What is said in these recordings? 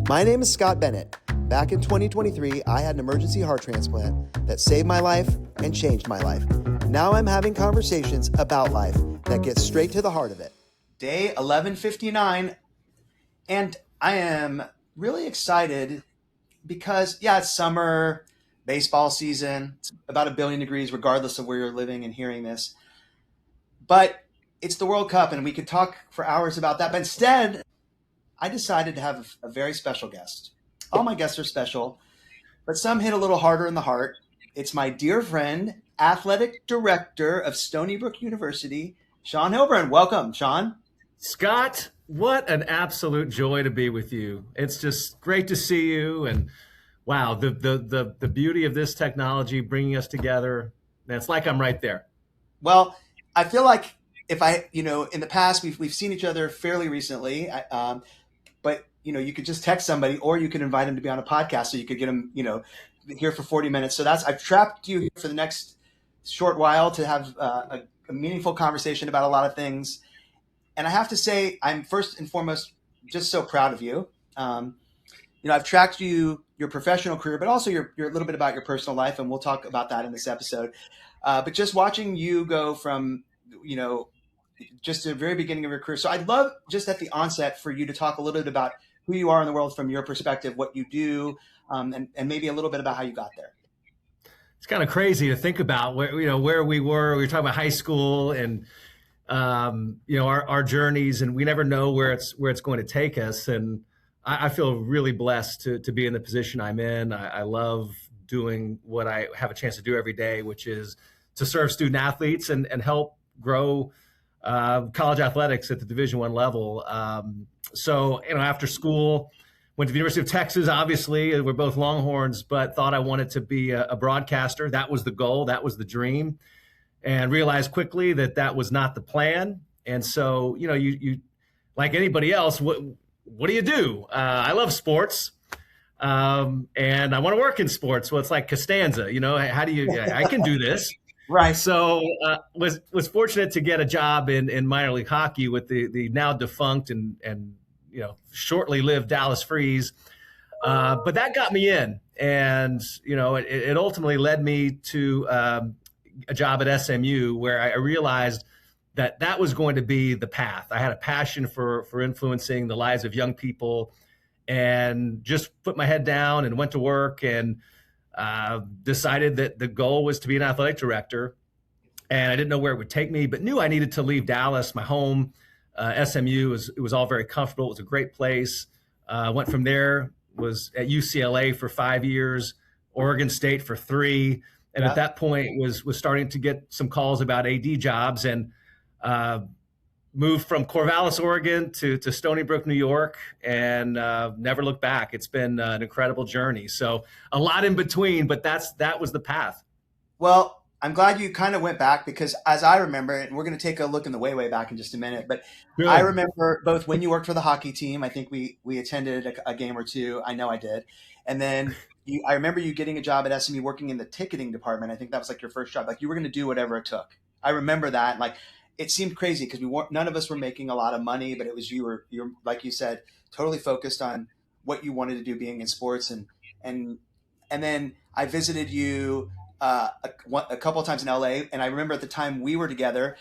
My name is Scott Bennett. Back in 2023, I had an emergency heart transplant that saved my life and changed my life. Now I'm having conversations about life that get straight to the heart of it. Day 1159, and I am really excited because, it's summer, baseball season. It's about 1 billion degrees regardless of where you're living and hearing this. But it's the World Cup, and we could talk for hours about that. But instead, I decided to have a very special guest. All my guests are special, but some hit a little harder in the heart. It's my dear friend, athletic director of Stony Brook University, Shawn Heilbron. Welcome, Shawn. Scott, what an absolute joy to be with you. It's just great to see you. And wow, the beauty of this technology bringing us together. It's like I'm right there. Well, I feel like if in the past, we've seen each other fairly recently, but you could just text somebody or you could invite them to be on a podcast so you could get them, here for 40 minutes. So I've trapped you here for the next short while to have a meaningful conversation about a lot of things. And I have to say, I'm first and foremost just so proud of you. I've tracked your professional career, but also your little bit about your personal life, and we'll talk about that in this episode. But just watching you go from, just the very beginning of your career. So I'd love just at the onset for you to talk a little bit about who you are in the world from your perspective, what you do, and maybe a little bit about how you got there. It's kind of crazy to think about where we were. We were talking about high school and our journeys, and we never know where it's going to take us. And I feel really blessed to be in the position I'm in. I love doing what I have a chance to do every day, which is to serve student athletes and help grow college athletics at the Division I level. So after school, went to the University of Texas. Obviously, we're both Longhorns, but thought I wanted to be a broadcaster. That was the goal. That was the dream. And realized quickly that was not the plan. And so, you like anybody else, what do you do? I love sports, and I want to work in sports. Well, it's like Costanza, how do you? I can do this, right? So was fortunate to get a job in minor league hockey with the now defunct and shortly lived Dallas Freeze, but that got me in, and it ultimately led me to a job at SMU, where I realized that was going to be the path. I had a passion for influencing the lives of young people, and just put my head down and went to work and decided that the goal was to be an athletic director. And I didn't know where it would take me, but knew I needed to leave Dallas, my home. SMU was all very comfortable. It was a great place. Went from there, was at UCLA for 5 years, Oregon State for 3. And at that point was starting to get some calls about AD jobs, and moved from Corvallis, Oregon to Stony Brook, New York, and never looked back. It's been an incredible journey. So a lot in between, but that was the path. Well, I'm glad you kind of went back, because as I remember, and we're going to take a look in the way back in just a minute, but really? I remember both when you worked for the hockey team. I think we attended a game or two. I know I did. And then I remember you getting a job at SMU working in the ticketing department. I think that was like your first job. Like you were going to do whatever it took. I remember that. Like it seemed crazy because none of us were making a lot of money, but it was you're like you said, totally focused on what you wanted to do, being in sports. And then I visited you a couple of times in LA, and I remember at the time we were together.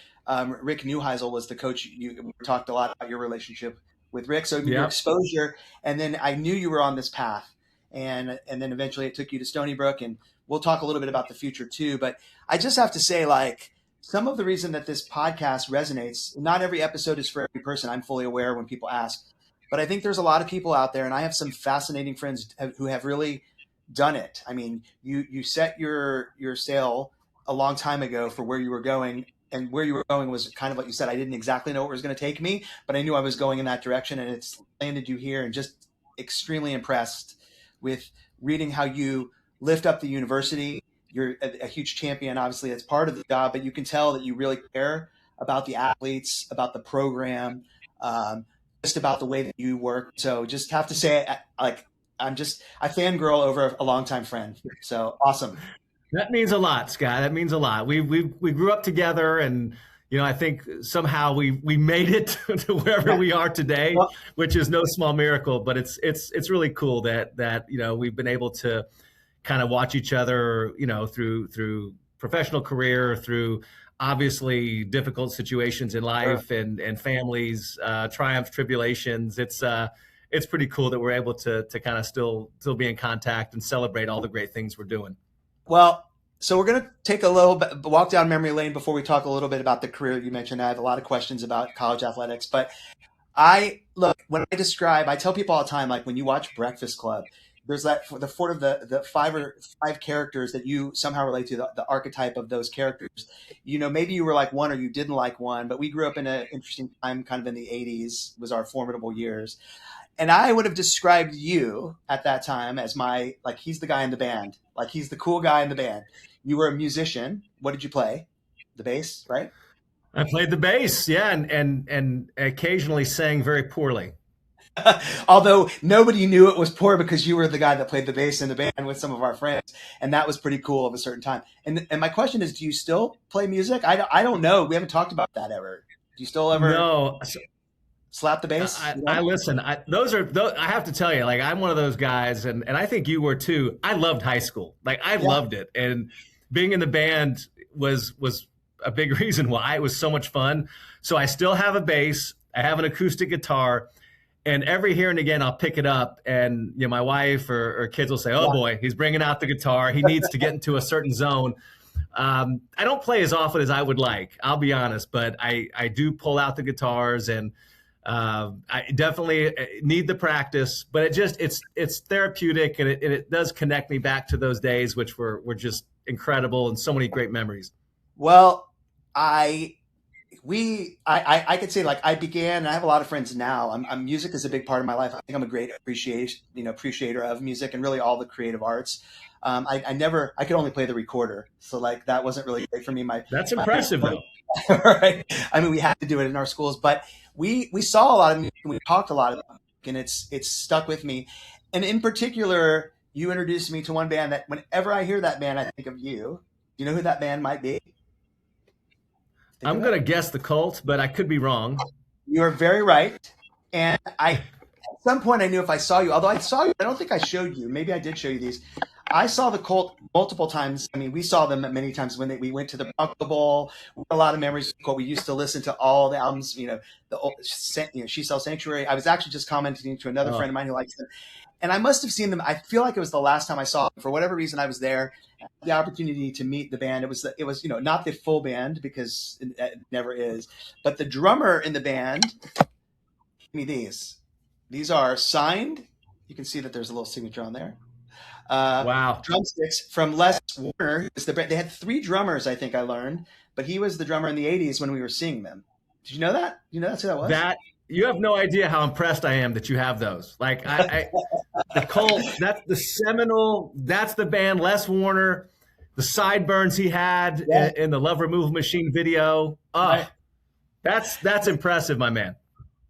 Rick Neuheisel was the coach. We talked a lot about your relationship with Rick, so your exposure, and then I knew you were on this path. And then eventually it took you to Stony Brook, and we'll talk a little bit about the future too. But I just have to say, like, some of the reason that this podcast resonates, not every episode is for every person. I'm fully aware when people ask, but I think there's a lot of people out there, and I have some fascinating friends who have really done it. I mean, you set your sail a long time ago for where you were going, and where you were going was kind of like you said. I didn't exactly know where it was going to take me, but I knew I was going in that direction, and it's landed you here, and just extremely impressed with reading how you lift up the university. You're a huge champion. Obviously, that's part of the job, but you can tell that you really care about the athletes, about the program, just about the way that you work. So just have to say, like, I fangirl over a longtime friend. So awesome. That means a lot, Scott. That means a lot. We grew up together, and I think somehow we made it to wherever Yeah. we are today, Well, which is no small miracle. But it's really cool that we've been able to kind of watch each other, through professional career, through obviously difficult situations in sure. life and families, triumphs, tribulations. It's pretty cool that we're able to kind of still be in contact and celebrate all the great things we're doing. Well, so we're going to take a little bit, walk down memory lane before we talk a little bit about the career you mentioned. I have a lot of questions about college athletics, but I look when I tell people all the time, like when you watch Breakfast Club, there's that the four of the five characters that you somehow relate to the archetype of those characters. Maybe you were like one or you didn't like one, but we grew up in an interesting time, kind of in the '80s was our formidable years. And I would have described you at that time as like he's the guy in the band, like he's the cool guy in the band. You were a musician. What did you play? The bass, right? I played the bass, yeah, and occasionally sang very poorly. Although nobody knew it was poor because you were the guy that played the bass in the band with some of our friends, and that was pretty cool of a certain time. And my question is, do you still play music? I don't know. We haven't talked about that ever. Do you still ever No, slap the bass? I listen. I have to tell you, like I'm one of those guys, and I think you were too. I loved high school, like I Yeah. loved it, and being in the band was a big reason why it was so much fun. So I still have a bass. I have an acoustic guitar. And every here and again, I'll pick it up, and my wife or kids will say, "Oh Yeah. boy, he's bringing out the guitar. He needs to get into a certain zone." I don't play as often as I would like, I'll be honest, but I do pull out the guitars, and I definitely need the practice. But it's therapeutic, and it does connect me back to those days, which were just incredible and so many great memories. Well, I I could say like I began, and I have a lot of friends now. Music is a big part of my life. I think I'm a great appreciator of music and really all the creative arts. I could only play the recorder, so like that wasn't really great for me. That's My impressive, though. right? I mean, we had to do it in our schools, but we saw a lot of music and we talked a lot about music, and it's stuck with me. And in particular, you introduced me to one band that whenever I hear that band, I think of you. Do you know who that band might be? Think I'm of going it. to guess the Cult, but I could be wrong. You are very right. And at some point I knew if I saw you, although I saw you, I don't think I showed you. Maybe I did show you these. I saw the Cult multiple times. I mean, we saw them many times when we went to the Bronco Bowl. A lot of memories of the Cult. We used to listen to all the albums, She Sells Sanctuary. I was actually just commenting to another Oh, friend of mine who likes them. And I must have seen them. I feel like it was the last time I saw them. For whatever reason, I was there. I had the opportunity to meet the band. It was not the full band because it never is, but the drummer in the band. Give me these. These are signed. You can see that there's a little signature on there. wow. Drumsticks from Les Warner. They had three drummers, I think I learned, but he was the drummer in the '80s when we were seeing them. Did you know that? You know that's who that was? That You have no idea how impressed I am that you have those. Like the Cult, that's the seminal. That's the band. Les Warner, the sideburns he had Yeah. in the Love Removal Machine video. Oh, Right. that's impressive, my man.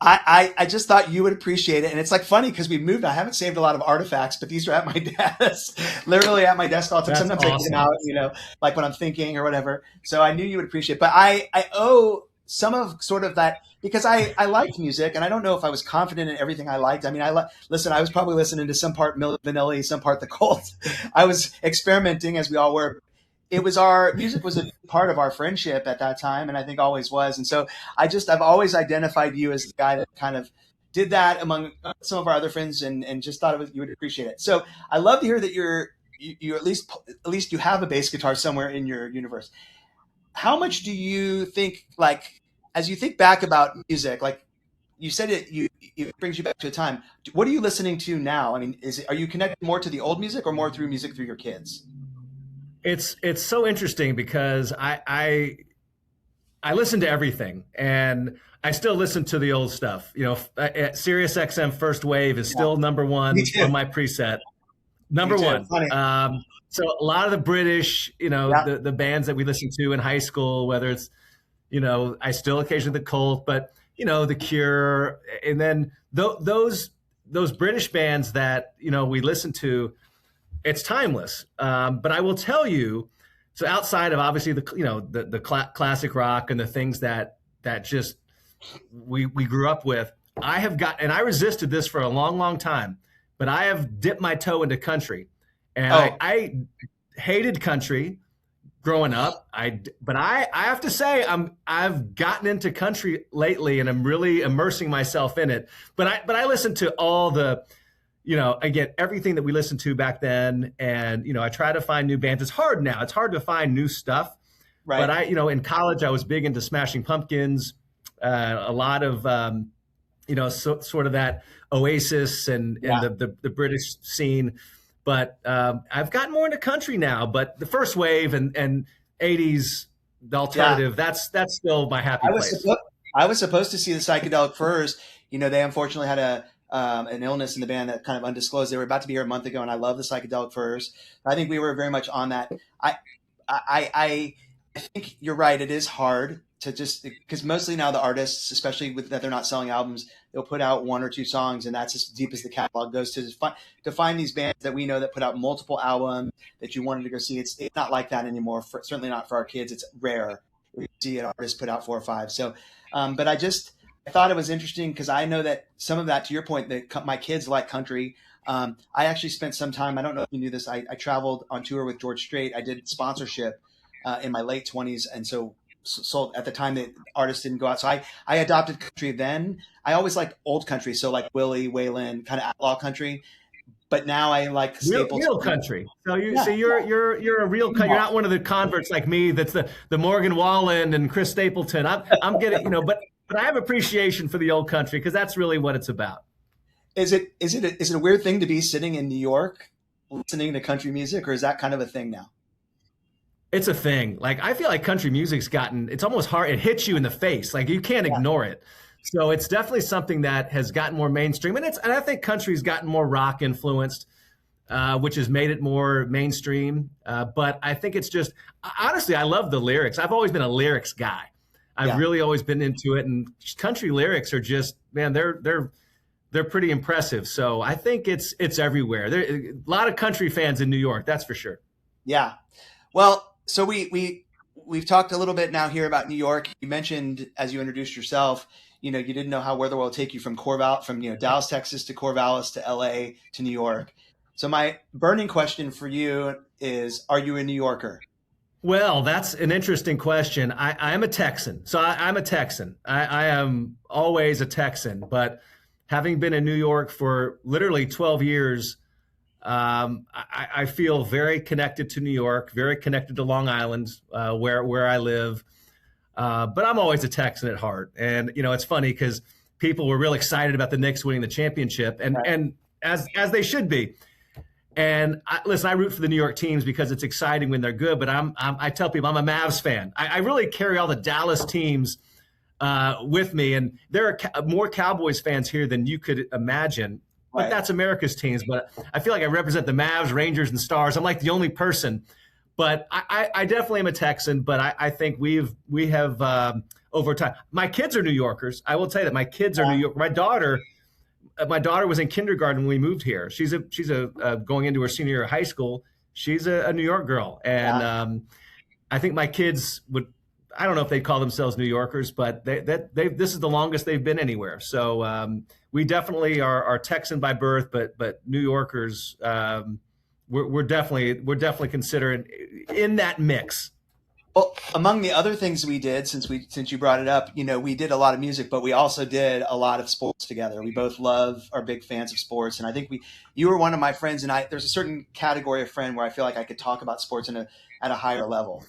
I just thought you would appreciate it. And it's like funny because we moved. I haven't saved a lot of artifacts, but these are at my desk, literally at my desk all the time. That's Sometimes I get them awesome. out, like when I'm thinking or whatever. So I knew you would appreciate it. But I owe some of sort of that because I liked music and I don't know if I was confident in everything I liked. I mean, listen, I was probably listening to some part Milli Vanilli, some part The Cult. I was experimenting as we all were. Our music was a part of our friendship at that time, and I think always was. And so I've always identified you as the guy that kind of did that among some of our other friends, and just thought you would appreciate it. So I love to hear that you at least you have a bass guitar somewhere in your universe. How much do you think, like, as you think back about music, like you said, it brings you back to a time. What are you listening to now? I mean, are you connected more to the old music or more through music through your kids? It's so interesting because I listen to everything, and I still listen to the old stuff. Sirius XM First Wave is still number one Me too. on my preset. Me Number too. one. Funny. So a lot of the British, Yeah. the bands that we listened to in high school, whether it's, I still occasionally the Cult, but the Cure, and then those British bands that we listen to, it's timeless. But I will tell you So outside of obviously the classic rock and the things that just we grew up with, I have got, and I resisted this for a long, long time, but I have dipped my toe into country, and Oh, I hated country growing up. But I have to say I've gotten into country lately, and I'm really immersing myself in it. But I listen to all the, again, everything that we listened to back then, and I try to find new bands. It's hard now. It's hard to find new stuff. But right. in college I was big into Smashing Pumpkins, a lot of sort of that Oasis and Yeah. the British scene. But I've gotten more into country now. But the first wave and 80s, the Yeah. alternative, that's still my happy I was place. supposed I was supposed to see the Psychedelic Furs. They unfortunately had an illness in the band that kind of undisclosed. They were about to be here a month ago, and I love the Psychedelic Furs. I think we were very much on that. I think you're right. It is hard to just because mostly now the artists, especially with that they're not selling albums, they'll put out one or two songs, and that's as deep as the catalog goes to find these bands that we know that put out multiple albums that you wanted to go see. It's not like that anymore. Certainly not for our kids. It's rare to see an artist put out four or five. So, but I thought it was interesting because I know that some of that, to your point, that my kids like country. I actually spent some time. I don't know if you knew this. I traveled on tour with George Strait. I did sponsorship in my late 20s, and so sold at the time that artists didn't go out. So I adopted country then. I always liked old country, so like Willie, Waylon, kind of outlaw country. But now I like Real Stapleton. country. So Yeah, you're a real. You're not one of the converts like me. That's the Morgan Wallen and Chris Stapleton. I'm getting but I have appreciation for the old country because that's really what it's about. is it a weird thing to be sitting in New York listening to country music, or is that kind of a thing now? It's a thing. Like I feel like country music's gotten. It's almost hard. It hits you in the face. Like you can't Yeah, ignore it. So it's definitely something that has gotten more mainstream, and I think country's gotten more rock influenced, which has made it more mainstream. But I think it's just honestly, I love the lyrics. I've always been a lyrics guy. I've yeah. really always been into it, and country lyrics are just man, they're pretty impressive. So I think it's everywhere. There a lot of country fans in New York, that's for sure. Yeah. Well, so we've talked a little bit now here about New York. You mentioned as you introduced yourself, you didn't know how where the world would take you from Dallas, Texas to Corvallis to LA to New York. So my burning question for you is, are you a New Yorker? Well, that's an interesting question. I'm a Texan, so I'm a Texan. I am always a Texan, but having been in New York for literally 12 years, I feel very connected to New York, very connected to Long Island, where I live. But I'm always a Texan at heart, and it's funny because people were real excited about the Knicks winning the championship, Right. and as they should be. And listen, I root for the New York teams because it's exciting when they're good. But I tell people I'm a Mavs fan. I really carry all the Dallas teams with me, and there are more Cowboys fans here than you could imagine. But Right. that's America's teams. But I feel like I represent the Mavs, Rangers, and Stars. I'm like the only person. But I definitely am a Texan. But I think we have over time. My kids are New Yorkers. I will tell you that my kids are New Yeah. York. My daughter was in kindergarten when we moved here. She's going into her senior year of high school. She's a New York girl, and Yeah. I think my kids would. I don't know if they call themselves New Yorkers, but this is the longest they've been anywhere. So we definitely are Texan by birth, but New Yorkers. We're definitely considered in that mix. Well, among the other things we did, since you brought it up, we did a lot of music, but we also did a lot of sports together. We both are big fans of sports, and I think you were one of my friends, and there's a certain category of friend where I feel like I could talk about sports at a higher level,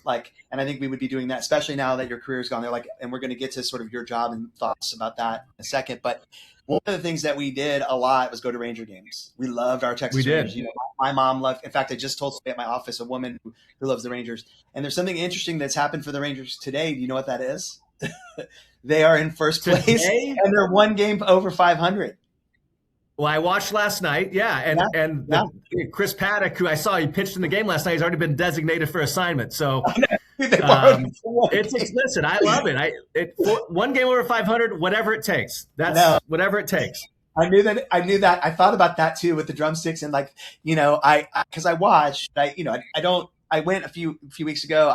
and I think we would be doing that, especially now that your career's gone there, and we're going to get to sort of your job and thoughts about that in a second, but. One of the things that we did a lot was go to Ranger games. We loved our We Texas did. Rangers. My mom loved. In fact, I just told somebody at my office, a woman who loves the Rangers. And there's something interesting that's happened for the Rangers today. Do you know what that is? They are in first place, Today, and they're one game over 500. well, I watched last night, yeah, Yeah, yeah. Chris Paddock, who I saw he pitched in the game last night, he's already been designated for assignment. So They borrowed um, him for one game. listen, I love it. One game over 500, whatever it takes. I know. That's whatever it takes. I knew that. I knew that. I thought about that too with the drumsticks, and because I watched. I don't I went a few weeks ago.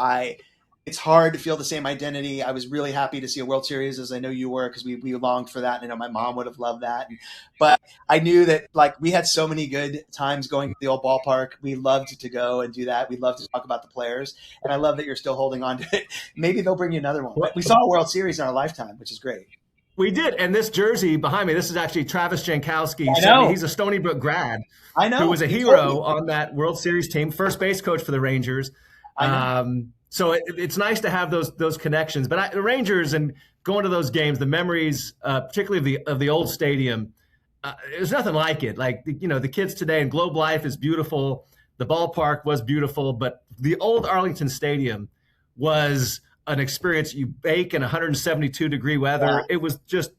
It's hard to feel the same identity. I was really happy to see a World Series, as I know you were, because we longed for that. And I know my mom would have loved that. But I knew that like we had so many good times going to the old ballpark. We loved to go and do that. We loved to talk about the players, and I love that you're still holding on to it. Maybe they'll bring you another one. But we saw a World Series in our lifetime, which is great. We did. And this jersey behind me, this is actually Travis Jankowski. I know. He's a Stony Brook grad I know. who was a hero on that World Series team, first base coach for the Rangers. So it's nice to have those connections. But the Rangers and going to those games, the memories, particularly of the old stadium, there's nothing like it. Like, the kids today, and Globe Life is beautiful. The ballpark was beautiful, but the old Arlington Stadium was an experience. You bake in 172-degree weather. Yeah. It was just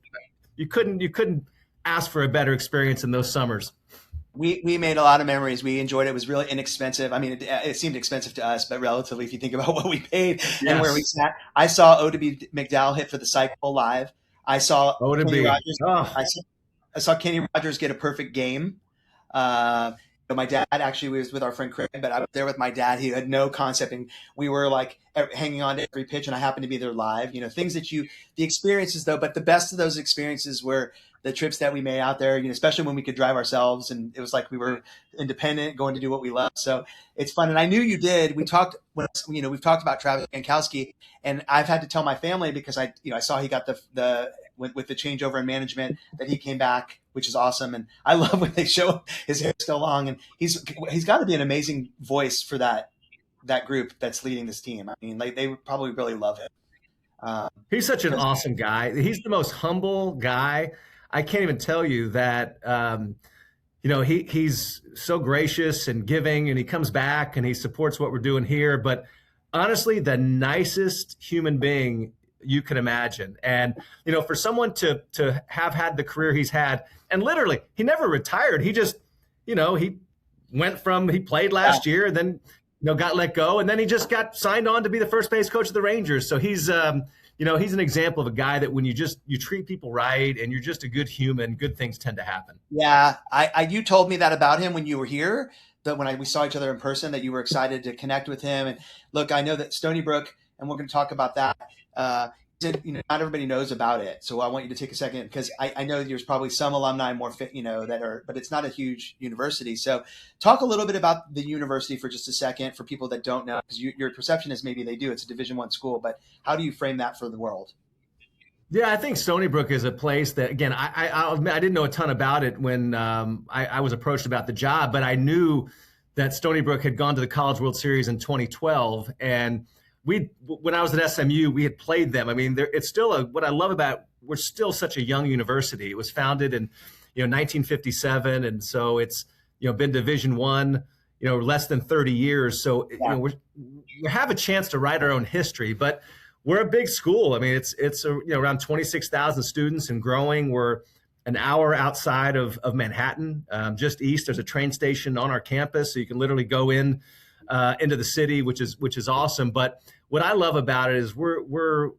you couldn't ask for a better experience in those summers. We made a lot of memories. We enjoyed it. It was really inexpensive. I mean, it seemed expensive to us, but relatively, if you think about what we paid and where we sat. I saw O.W. McDowell hit for the cycle live. I saw Kenny Rogers. I saw Kenny Rogers get a perfect game. My dad actually was with our friend Craig, but I was there with my dad. He had no concept, and we were like hanging on to every pitch, and I happened to be there live. Things the experiences though, but the best of those experiences were the trips that we made out there, especially when we could drive ourselves, and it was like we were independent, going to do what we loved. So it's fun. And I knew you did. We've talked about Travis Jankowski, and I've had to tell my family because I saw he got the with the changeover in management that he came back, which is awesome. And I love when they show his hair still long, and he's got to be an amazing voice for that group that's leading this team. I mean, they would probably really love him. He's such an awesome guy. He's the most humble guy. I can't even tell you that, he's so gracious and giving, and he comes back and he supports what we're doing here. But honestly, the nicest human being you can imagine. And, for someone to have had the career he's had, and literally he never retired. He just, he played last year, and then, got let go, and then he just got signed on to be the first base coach of the Rangers. So he's an example of a guy that when you treat people right and you're just a good human, good things tend to happen. Yeah. You told me that about him when you were here, that when we saw each other in person, that you were excited to connect with him. And look, I know that Stony Brook, and we're going to talk about that. Not everybody knows about it. So I want you to take a second, because I know there's probably some alumni more fit, but it's not a huge university. So talk a little bit about the university for just a second for people that don't know, because your perception is maybe they do. It's a Division I school, but how do you frame that for the world? Yeah, I think Stony Brook is a place that, again, I'll admit I didn't know a ton about it when I was approached about the job, but I knew that Stony Brook had gone to the College World Series in 2012, and when I was at SMU, we had played them. I mean, it's still what I love about, we're still such a young university. It was founded in, 1957. And so it's, been Division I, less than 30 years. So, we have a chance to write our own history, but we're a big school. I mean, it's around 26,000 students and growing. We're an hour outside of Manhattan, just east. There's a train station on our campus, so you can literally go into the city, which is awesome. But what I love about it is we're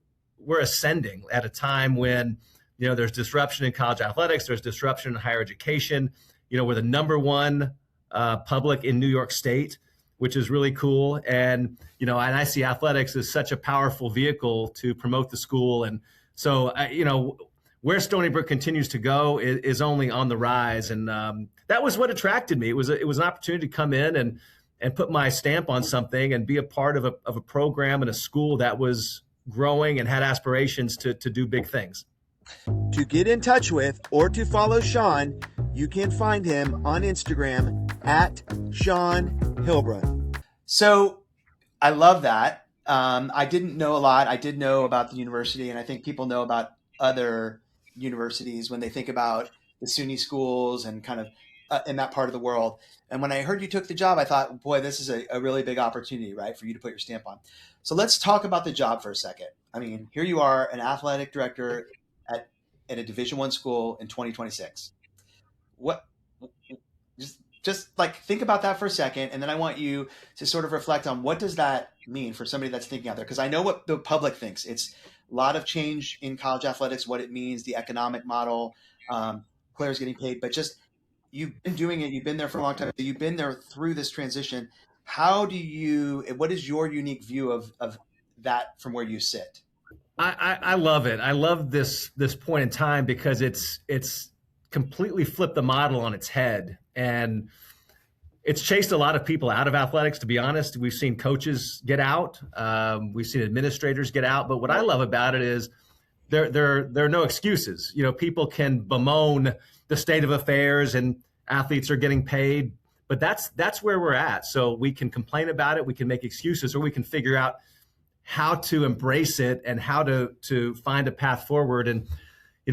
ascending at a time when there's disruption in college athletics, there's disruption in higher education. We're the number one public in New York State, which is really cool. And and I see athletics as such a powerful vehicle to promote the school. And so where Stony Brook continues to go is only on the rise. And that was what attracted me. It was an opportunity to come in and put my stamp on something and be a part of a program and a school that was growing and had aspirations to do big things. To get in touch with or to follow Shawn, you can find him on Instagram at Shawn Heilbron. So I love that. I didn't know a lot. I did know about the university, and I think people know about other universities when they think about the SUNY schools and kind of in that part of the world. And when I heard you took the job, I thought, boy, this is a really big opportunity, right, for you to put your stamp on. So let's talk about the job for a second. I mean, here you are, an athletic director at a Division I school in 2026. What? Just like think about that for a second, and then I want you to sort of reflect on what does that mean for somebody that's thinking out there, because I know what the public thinks. It's a lot of change in college athletics, what it means, the economic model, players getting paid, but just you've been doing it. You've been there for a long time. You've been there through this transition. what is your unique view of that from where you sit? I love it. I love this point in time because it's completely flipped the model on its head, and it's chased a lot of people out of athletics. To be honest, we've seen coaches get out, we've seen administrators get out. But what I love about it is there are no excuses. You know, people can bemoan the state of affairs and athletes are getting paid, but that's where we're at. So we can complain about it, we can make excuses, or we can figure out how to embrace it and how to find a path forward. And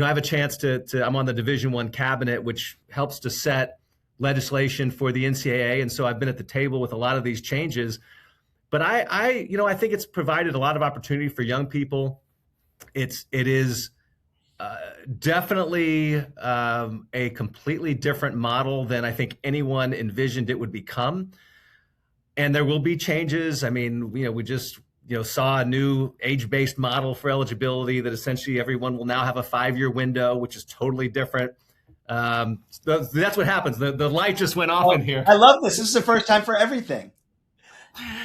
I have a chance to I'm on the Division I cabinet, which helps to set legislation for the NCAA, and so I've been at the table with a lot of these changes. But I think it's provided a lot of opportunity for young people. It is definitely a completely different model than I think anyone envisioned it would become. And there will be changes. I mean, we just saw a new age-based model for eligibility that essentially everyone will now have a 5-year window, which is totally different. That's what happens. The light just went off in here. I love this. This is the first time for everything.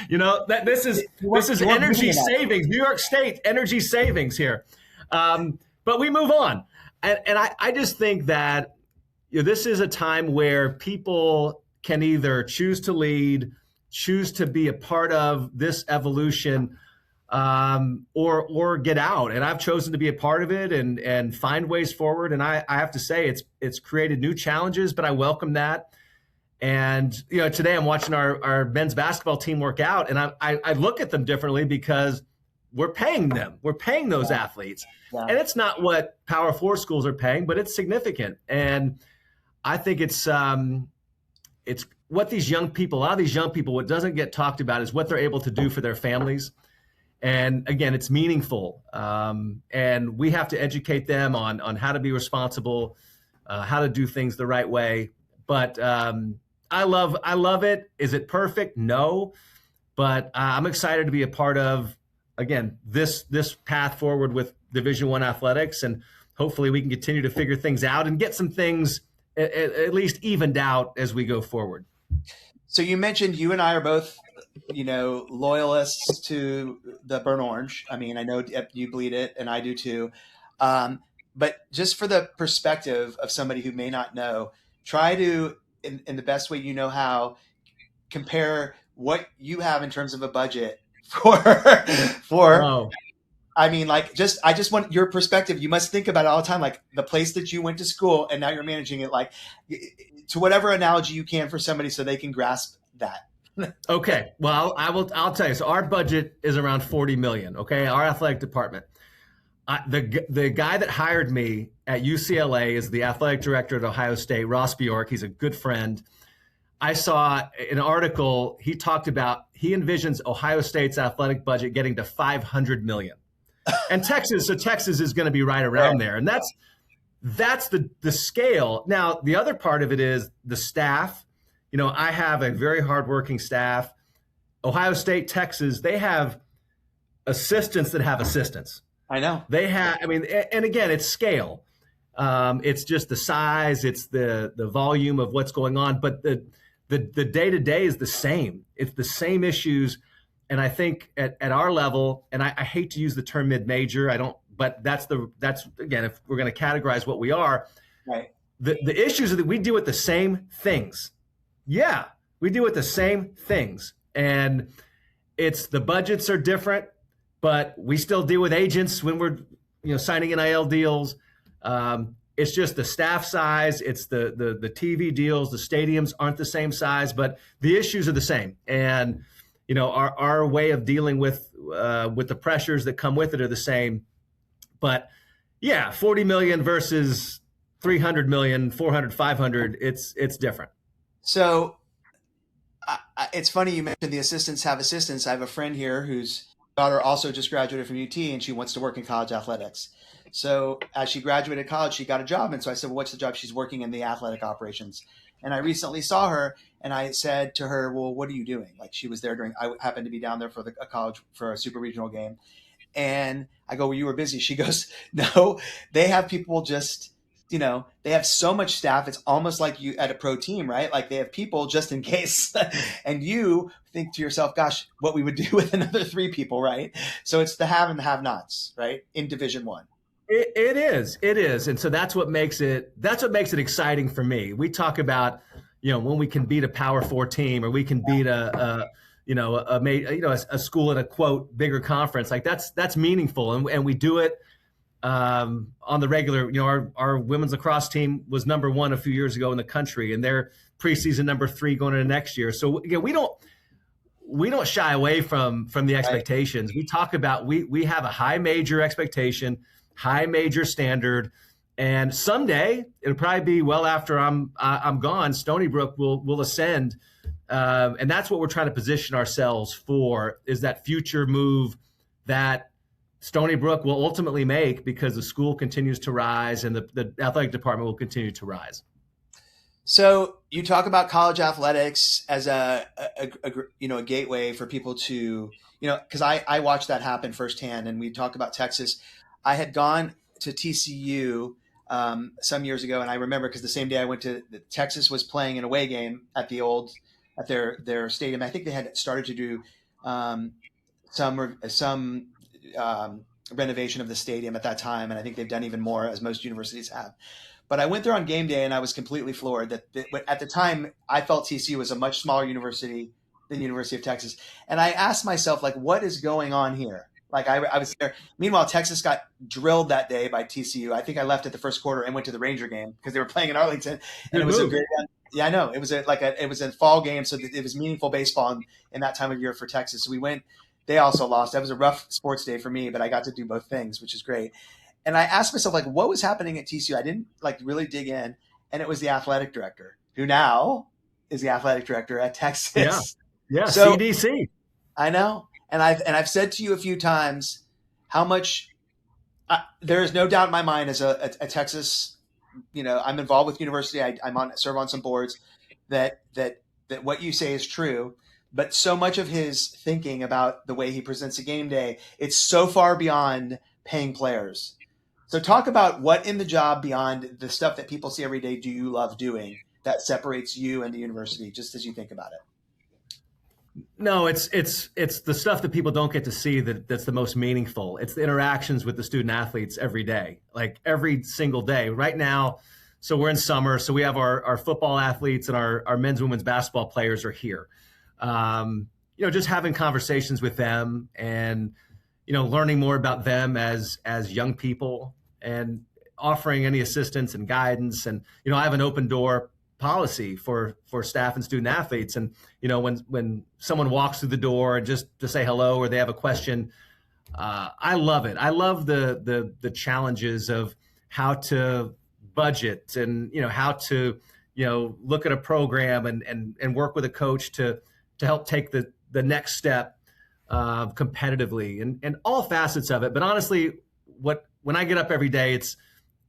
This is energy savings. New York State energy savings here. But we move on, and I just think that this is a time where people can either choose to lead, choose to be a part of this evolution, or get out. And I've chosen to be a part of it and find ways forward. And I have to say it's created new challenges, but I welcome that. And today I'm watching our men's basketball team work out, and I look at them differently because we're paying them. We're paying those athletes. Yeah. And it's not what Power 4 schools are paying, but it's significant. And I think it's what these young people, a lot of these young people, what doesn't get talked about is what they're able to do for their families. And again, it's meaningful. And we have to educate them on how to be responsible, how to do things the right way. But I love it. Is it perfect? No. But I'm excited to be a part of, again, this path forward with Division I athletics. And hopefully we can continue to figure things out and get some things at least evened out as we go forward. So you mentioned you and I are both, loyalists to the burnt orange. I mean, I know you bleed it and I do too. But just for the perspective of somebody who may not know, try to, in the best way you know how, compare what you have in terms of a budget for Oh. I mean, I just want your perspective. You must think about it all the time, like the place that you went to school and now you're managing it, like to whatever analogy you can for somebody so they can grasp that. Okay. Well, I'll tell you. So our budget is around $40 million. Okay. Our athletic department. The guy that hired me at UCLA is the athletic director at Ohio State, Ross Bjork. He's a good friend. I saw an article. He talked about he envisions Ohio State's athletic budget getting to $500 million. And Texas is going to be right around there. And that's the scale. Now, the other part of it is the staff. I have a very hardworking staff. Ohio State, Texas, they have assistants that have assistants. I know. They have, and again, it's scale. It's just the size, it's the volume of what's going on, but the day-to-day is the same. It's the same issues. And I think at our level, and I hate to use the term mid-major, but that's again, if we're going to categorize what we are, right. The issues are that we deal with the same things. Yeah, we deal with the same things. And it's the budgets are different, but we still deal with agents when we're signing NIL deals. It's just the staff size. It's the TV deals. The stadiums aren't the same size, but the issues are the same. And our way of dealing with the pressures that come with it are the same. But yeah, 40 million versus 300 million, 400, 500. It's different. So it's funny you mentioned the assistants have assistants. I have a friend here whose daughter also just graduated from UT and she wants to work in college athletics. So as she graduated college, she got a job. And so I said, well, what's the job? She's working in the athletic operations. And I recently saw her and I said to her, well, what are you doing? Like she was there I happened to be down there for a college for a super regional game. And I go, well, you were busy. She goes, no, they have people just they have so much staff. It's almost like you at a pro team, right? Like they have people just in case. And you think to yourself, gosh, what we would do with another 3 people, right? So it's the have and the have nots, right? In Division One. It is. And so that's what makes it exciting for me. We talk about, when we can beat a Power Four team, or we can beat a school at a quote bigger conference. Like that's meaningful. And we do it on the regular. Our women's lacrosse team was #1 a few years ago in the country, and they're preseason #3 going into next year. So we don't shy away from the expectations. Right. We talk about we have a high major expectation, high major standard, and someday it'll probably be well after I'm gone. Stony Brook will ascend, and that's what we're trying to position ourselves for, is that future move that Stony Brook will ultimately make, because the school continues to rise and the athletic department will continue to rise. So you talk about college athletics as a gateway for people to, because I watched that happen firsthand, and we talk about Texas. I had gone to TCU some years ago, and I remember because the same day I went to Texas was playing an away game at their stadium. I think they had started to do some renovation of the stadium at that time, and I think they've done even more, as most universities have. But I went there on game day, and I was completely floored that at the time I felt TCU was a much smaller university than University of Texas. And I asked myself, like, what is going on here? Like I was there. Meanwhile, Texas got drilled that day by TCU. I think I left at the first quarter and went to the Ranger game because they were playing in Arlington, and it was a great. Yeah, I know. It was a fall game, so it was meaningful baseball in that time of year for Texas. So we went. They also lost. That was a rough sports day for me, but I got to do both things, which is great. And I asked myself, like, what was happening at TCU? I didn't really dig in, and it was the athletic director, who now is the athletic director at Texas. Yeah, so, CDC. I know, and I've said to you a few times how much there is no doubt in my mind as a Texas. I'm involved with university. serve on some boards. That what you say is true. But so much of his thinking about the way he presents a game day, it's so far beyond paying players. So talk about what in the job, beyond the stuff that people see every day, do you love doing that separates you and the university, just as you think about it? No, it's the stuff that people don't get to see that's the most meaningful. It's the interactions with the student athletes every day, like every single day. Right now, so we're in summer, so we have our football athletes and our men's and women's basketball players are here. Just having conversations with them and, learning more about them as young people, and offering any assistance and guidance. And, I have an open door policy for staff and student athletes. And, when someone walks through the door and just to say hello, or they have a question, I love it. I love the challenges of how to budget and, how to, look at a program and work with a coach to help take the next step competitively and all facets of it. But honestly, when I get up every day,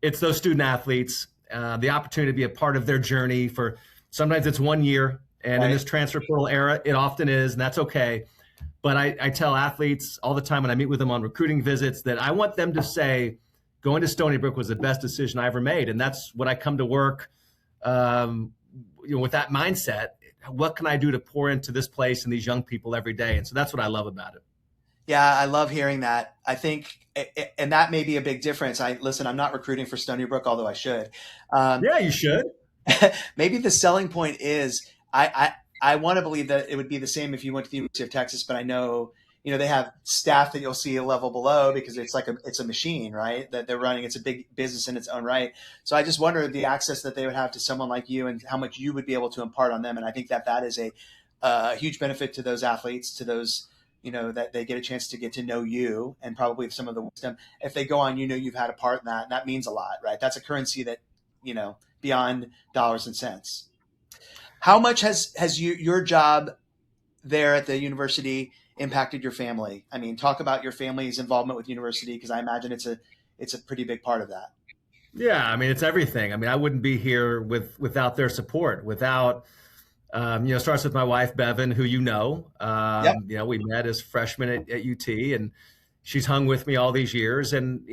it's those student athletes, the opportunity to be a part of their journey for sometimes it's 1 year. And in this transfer portal era, it often is, and that's okay. But I tell athletes all the time when I meet with them on recruiting visits that I want them to say, going to Stony Brook was the best decision I ever made. And that's what I come to work with that mindset. What can I do to pour into this place and these young people every day? And so that's what I love about it. Yeah, I love hearing that. I think, and that may be a big difference. I'm not recruiting for Stony Brook, although I should. Yeah, you should. Maybe the selling point is I want to believe that it would be the same if you went to the University of Texas, but I know, they have staff that you'll see a level below because it's it's a machine, right? That they're running. It's a big business in its own right. So I just wonder the access that they would have to someone like you and how much you would be able to impart on them. And I think that is a huge benefit to those athletes, to those, that they get a chance to get to know you and probably some of the wisdom. If they go on, you've had a part in that, and that means a lot, right? That's a currency that, beyond dollars and cents. How much has your job there at the university impacted your family? I mean, talk about your family's involvement with university, because I imagine it's a pretty big part of that. Yeah, I mean, it's everything. I mean, I wouldn't be here without their support, without starts with my wife, Bevan, who Yep. We met as freshmen at UT, and she's hung with me all these years. And,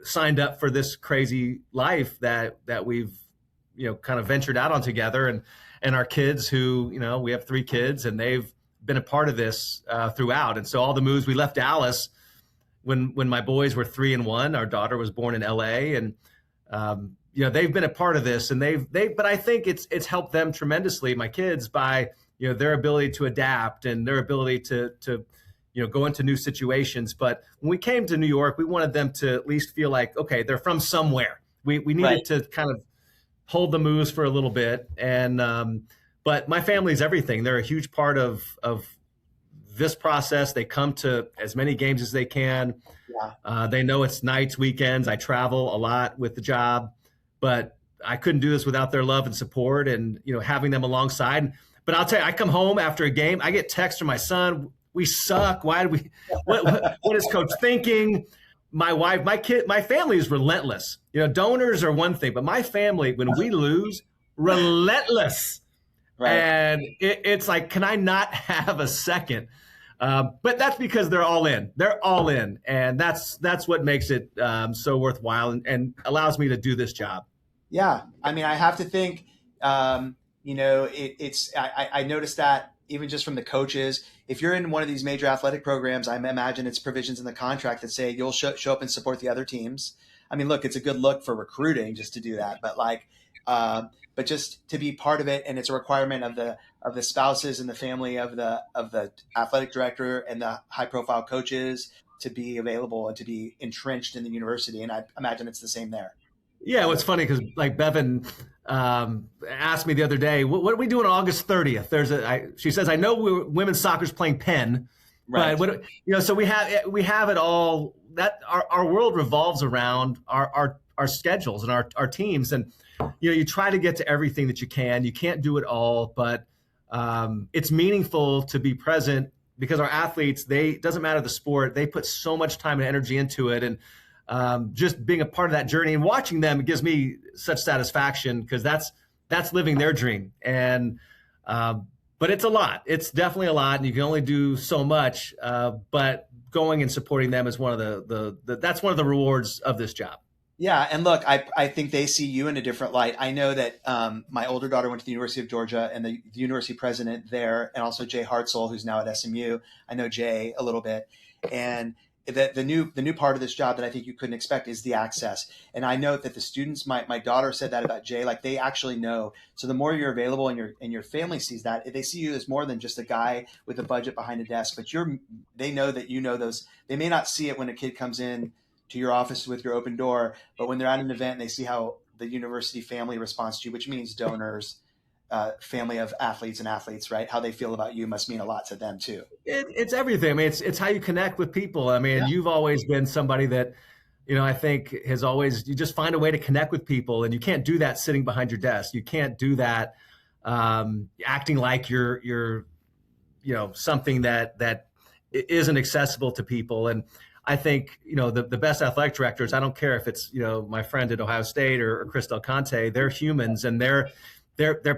signed up for this crazy life that we've, kind of ventured out on together, and our kids who, we have 3 kids, and they've been a part of this throughout. And so all the moves, we left Dallas when my boys were 3 and 1. Our daughter was born in LA, and they've been a part of this, and but I think it's helped them tremendously, my kids, by their ability to adapt and their ability to go into new situations. But when we came to New York, we wanted them to at least feel like, okay, they're from somewhere. We needed Right. to kind of hold the moves for a little bit. And but my family's everything. They're a huge part of this process. They come to as many games as they can. Yeah. They know it's nights, weekends. I travel a lot with the job, but I couldn't do this without their love and support, and having them alongside. But I'll tell you, I come home after a game, I get texts from my son. We suck. Why did we? What is coach thinking? My wife, my kid, my family is relentless. Donors are one thing, but my family, when we lose, relentless. Right. And it's like, can I not have a second? But that's because they're all in. They're all in, and that's what makes it so worthwhile and allows me to do this job. Yeah, I mean, I have to think. I noticed that even just from the coaches, if you're in one of these major athletic programs, I imagine it's provisions in the contract that say you'll show up and support the other teams. I mean, look, it's a good look for recruiting just to do that, but just to be part of it, and it's a requirement of the spouses and the family of the athletic director and the high profile coaches to be available and to be entrenched in the university. And I imagine it's the same there. Yeah, what's funny, because like Bevan asked me the other day, what are we doing on August 30th? She says, I know women's soccer's playing Penn, Right. but so we have it all. That our world revolves around our schedules and our teams, and you try to get to everything that you can. You can't do it all, but it's meaningful to be present, because our athletes, doesn't matter the sport, they put so much time and energy into it, and just being a part of that journey and watching them, it gives me such satisfaction, because that's living their dream. And but it's a lot. It's definitely a lot, and you can only do so much. But going and supporting them is one of that's one of the rewards of this job. Yeah, and look, I think they see you in a different light. I know that my older daughter went to the University of Georgia, and the university president there, and also Jay Hartzell, who's now at SMU. I know Jay a little bit, and the new part of this job that I think you couldn't expect is the access. And I know that the students, my daughter said that about Jay, like they actually know. So the more you're available and your family sees that, they see you as more than just a guy with a budget behind a desk, but they know that those. They may not see it when a kid comes in to your office with your open door, but when they're at an event and they see how the university family responds to you, which means donors, family of athletes and athletes, right? How they feel about you must mean a lot to them too. It's everything. I mean, it's how you connect with people. I mean, You've always been somebody that, I think has always, you just find a way to connect with people, and you can't do that sitting behind your desk. You can't do that acting like you're something that isn't accessible to people. And I think, the best athletic directors, I don't care if it's, my friend at Ohio State or Chris Del Conte, they're humans, and they're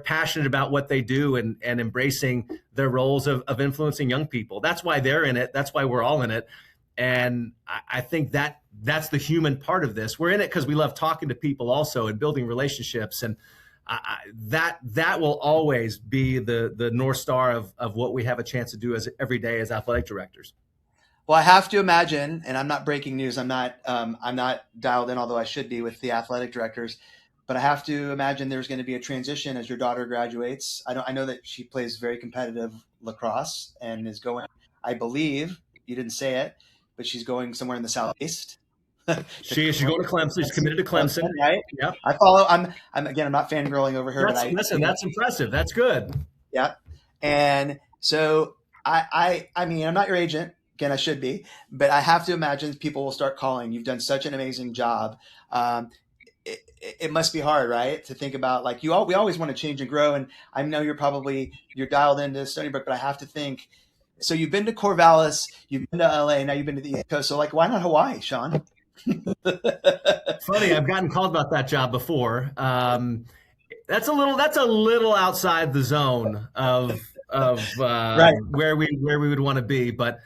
passionate about what they do and embracing their roles of influencing young people. That's why they're in it. That's why we're all in it. And I think that's the human part of this. We're in it because we love talking to people also and building relationships. And that will always be the North Star of what we have a chance to do every day as athletic directors. Well, I have to imagine, and I'm not breaking news. I'm not dialed in, although I should be with the athletic directors. But I have to imagine there's going to be a transition as your daughter graduates. I know that she plays very competitive lacrosse and is going. I believe you didn't say it, but she's going somewhere in the Southeast. She's going to Clemson. She's committed to Clemson, right? Yeah. I follow. I'm not fangirling over her. Listen, that's impressive. That's good. Yeah. And so I mean, I'm not your agent. Again, I should be, but I have to imagine people will start calling. You've done such an amazing job. It must be hard, right? To think about we always want to change and grow. And I know you're dialed into Stony Brook, but I have to think, so you've been to Corvallis, you've been to LA, now you've been to the East Coast. So why not Hawaii, Shawn? Funny, I've gotten called about that job before. That's a little outside the zone of right. where we would want to be. But,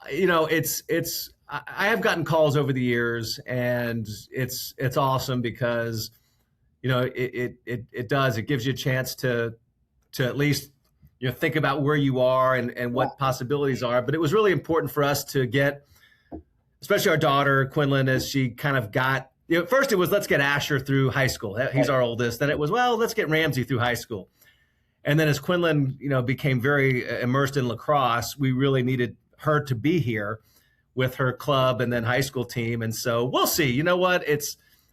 it's I have gotten calls over the years, and it's awesome because it does, it gives you a chance to at least think about where you are and what possibilities are. But it was really important for us to get, especially our daughter Quinlan, as she kind of got, first it was, let's get Asher through high school. He's our oldest. Then it was, well, let's get Ramsey through high school. And then as Quinlan, became very immersed in lacrosse, we really needed her to be here with her club and then high school team. And so we'll see. You know what?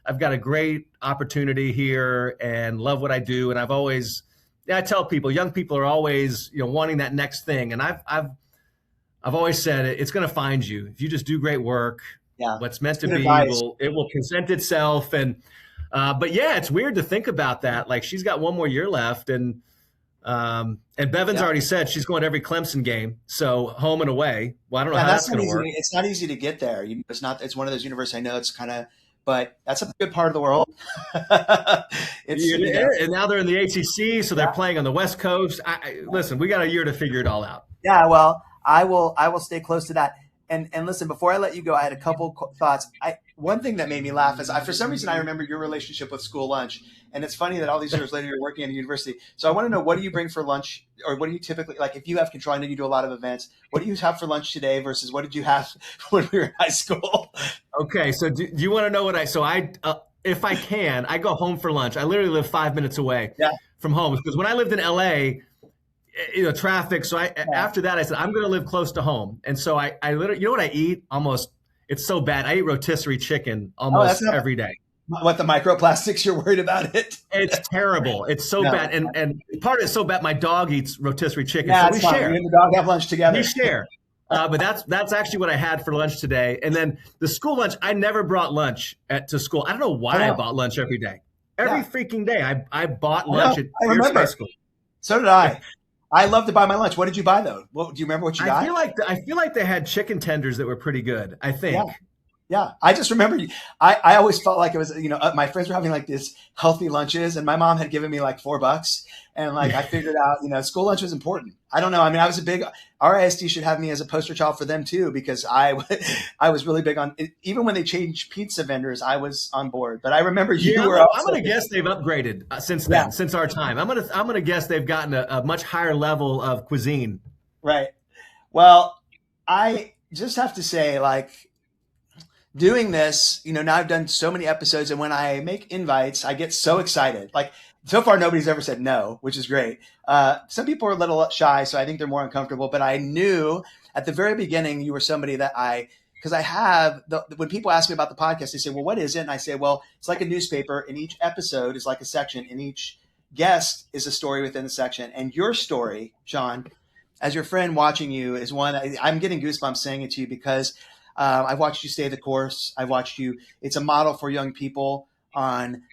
I've got a great opportunity here and love what I do. And I tell people, young people are always, wanting that next thing. And I've always said it's going to find you if you just do great work. Yeah, what's meant to be advice. it will present itself. And but yeah, it's weird to think about that. Like, she's got one more year left, and Bevan's already said she's going to every Clemson game, so home and away. Well, I don't know how that's going to work. It's not easy to get there. It's not. It's one of those universities. I know it's kind of, but that's a good part of the world. And now they're in the ACC, so they're playing on the West Coast. Listen, we got a year to figure it all out. Yeah, well, I will stay close to that. And listen, before I let you go, I had a couple thoughts. One thing that made me laugh is for some reason I remember your relationship with school lunch, and it's funny that all these years later you're working at a university. So I want to know, what do you bring for lunch, or what do you typically, like, if you have control? I know you do a lot of events. What do you have for lunch today versus what did you have when we were in high school? Okay, so do you want to know what if I can, I go home for lunch. I literally live 5 minutes away from home, because when I lived in LA, traffic. So after that, I said, I'm going to live close to home. And so I literally, what I eat almost, it's so bad. I eat rotisserie chicken almost every day. What, the microplastics, you're worried about it? It's terrible. It's so bad. And part of it's so bad, my dog eats rotisserie chicken. Yeah, so we share. You and the dog have lunch together. We share. But that's actually what I had for lunch today. And then the school lunch, I never brought lunch to school. I don't know why I bought lunch every day. Every freaking day I bought lunch at Pierce High School. So did I. I love to buy my lunch. What did you buy, though? Do you remember what you got? I feel like they had chicken tenders that were pretty good, I think. Yeah. I just remember I always felt like it was, my friends were having like these healthy lunches, and my mom had given me like $4. And like, I figured out, school lunch was important. I don't know. I mean, I was our ISD should have me as a poster child for them too, because I was really big on it. Even when they changed pizza vendors, I was on board. But I remember I'm going to guess they've upgraded since then, since our time. I'm going to guess they've gotten a much higher level of cuisine. Right. Well, I just have to say, like, doing this, now I've done so many episodes, and when I make invites, I get so excited. Like, so far, nobody's ever said no, which is great. Some people are a little shy, so I think they're more uncomfortable. But I knew at the very beginning you were somebody that because I have, when people ask me about the podcast, they say, well, what is it? And I say, well, it's like a newspaper, and each episode is like a section, and each guest is a story within the section. And your story, Shawn, as your friend watching you, is one, I'm getting goosebumps saying it to you, because I've watched you stay the course. I've watched you. It's a model for young people on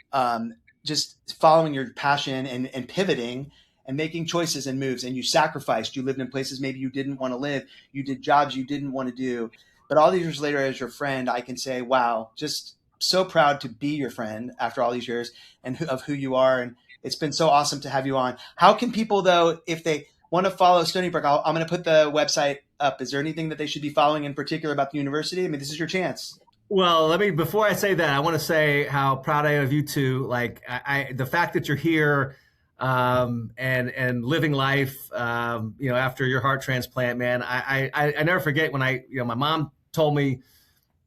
just following your passion and pivoting and making choices and moves. And you sacrificed. You lived in places maybe you didn't want to live. You did jobs you didn't want to do. But all these years later, as your friend, I can say, wow, just so proud to be your friend after all these years and of who you are. And it's been so awesome to have you on. How can people, though, if they want to follow Stony Brook, I'm going to put the website up. Is there anything that they should be following in particular about the university? I mean, this is your chance. Well, before I say that, I want to say how proud I am of you two. Like, the fact that you're here and living life, after your heart transplant, man. I never forget when my mom told me,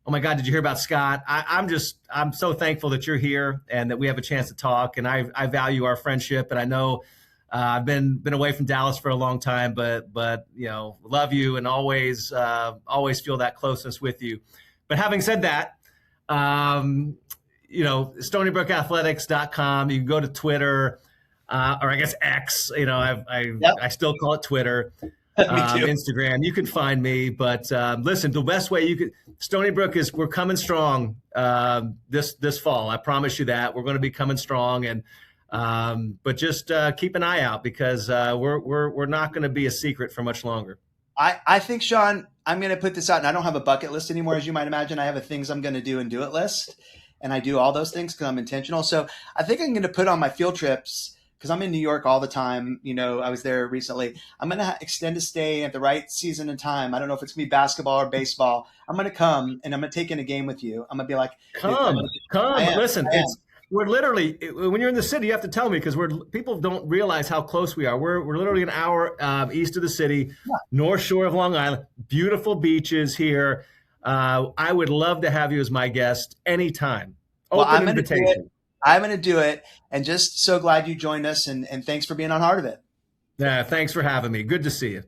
oh my God, did you hear about Scott? I'm so thankful that you're here and that we have a chance to talk. And I value our friendship, and I know I've been away from Dallas for a long time, but love you and always feel that closeness with you. But having said that, StonyBrookAthletics.com. You can go to Twitter, or I guess X. I still call it Twitter. Instagram. You can find me. But listen, the best way Stony Brook we're coming strong this fall. I promise you that we're going to be coming strong, and but just keep an eye out, because we're not going to be a secret for much longer. I think, Shawn, I'm going to put this out, and I don't have a bucket list anymore, as you might imagine. I have a things I'm going to do and do it list, and I do all those things because I'm intentional. So I think I'm going to put on my field trips because I'm in New York all the time. I was there recently. I'm going to extend a stay at the right season and time. I don't know if it's going to be basketball or baseball. I'm going to come and I'm going to take in a game with you. I'm going to be like, dude, I Come. am. Listen, I am. we're literally, when you're in the city, you have to tell me, because people don't realize how close we are. We're literally an hour east of the city, North Shore of Long Island. Beautiful beaches here. I would love to have you as my guest anytime. Well, Open invitation. I'm going to do it. And just so glad you joined us. And thanks for being on Heart of It. Yeah, thanks for having me. Good to see you.